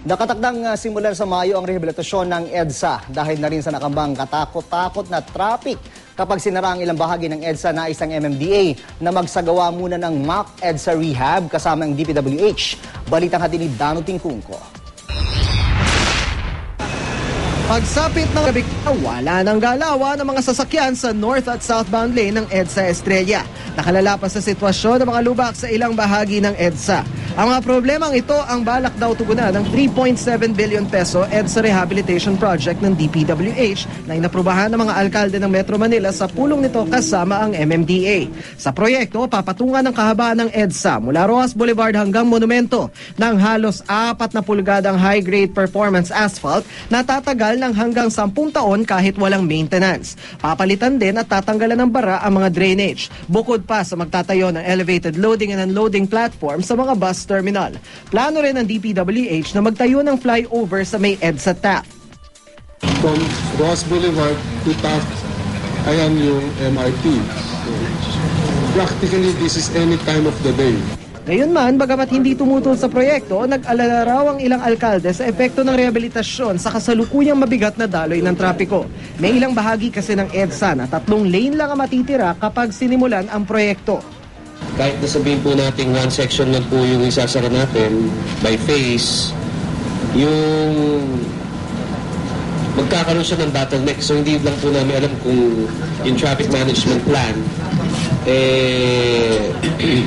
Nakatakdang simulan sa Mayo ang rehabilitasyon ng EDSA dahil na rin sa nakambang katakot-takot na traffic kapag sinara ang ilang bahagi ng EDSA na isang MMDA na magsagawa muna ng mock EDSA rehab kasama ang DPWH. Balitang hatid ni Dano Tingkungko. Pagsapit ng gabi, wala nang galawan ng mga sasakyan sa north at southbound lane ng EDSA Estrella. Nakalala pa sa sitwasyon ng mga lubak sa ilang bahagi ng EDSA. Ang mga problemang ito ang balak daw tugunan ng 3.7 billion peso EDSA Rehabilitation Project ng DPWH na inaprubahan ng mga alkalde ng Metro Manila sa pulong nito kasama ang MMDA. Sa proyekto, papatungan ng kahabaan ng EDSA mula Rojas Boulevard hanggang Monumento ng halos 4 na pulgadang high-grade performance asphalt na tatagal ng hanggang 10 taon kahit walang maintenance. Papalitan din at tatanggalan ng bara ang mga drainage. Bukod pa sa magtatayo ng elevated loading and unloading platform sa mga bus terminal. Plano rin ng DPWH na magtayo ng flyover sa may EDSA TAP. From Ross Boulevard to TAP, ayan yung MRT. So, practically, this is any time of the day. Ngayon man, bagamat hindi tumutol sa proyekto, nag-alala raw ang ilang alkalde sa epekto ng rehabilitasyon sa kasalukuyang mabigat na daloy ng trapiko. May ilang bahagi kasi ng EDSA na 3 lane lang ang matitira kapag sinimulan ang proyekto. Kahit na sabihin po natin one section lang po yung isasara natin by phase, yung magkakaroon siya ng bottleneck. So hindi lang po namin alam kung yung traffic management plan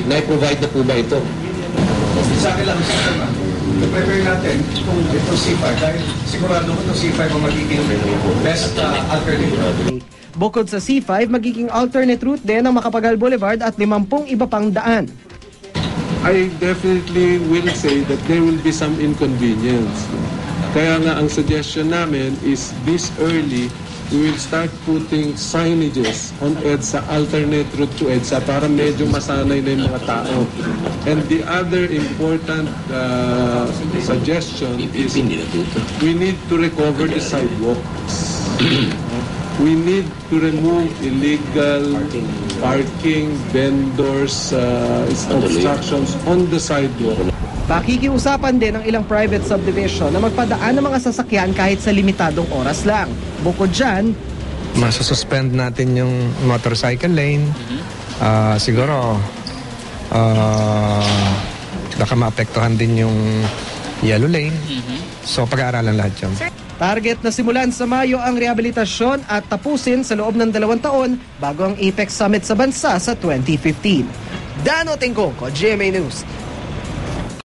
na-provide na po ba ito? Sa akin lang, i-prepare natin itong C5 dahil sigurado ko itong C5 ang magiging best alternative. Bukod sa C5, magiging alternate route din ang Macapagal Boulevard at 50 iba pang daan. I definitely will say that there will be some inconvenience. Kaya nga ang suggestion namin is this early, we will start putting signages on EDSA, alternate route to EDSA para medyo masanay na yung mga tao. And the other important suggestion is we need to recover the sidewalks. We need to remove illegal parking, vendors, obstructions on the sidewalk. Pakikiusapan din ng ilang private subdivision na magpadaan ng mga sasakyan kahit sa limitadong oras lang. Bukod dyan, masasuspend natin yung motorcycle lane. Siguro, baka maapektuhan din yung yellow lane. So, pag-aaralan lahat yun. target na simulan sa Mayo ang rehabilitasyon at tapusin sa loob ng 2 taon bago ang Apex Summit sa bansa sa 2015. Dano Tingkungko, GMA News.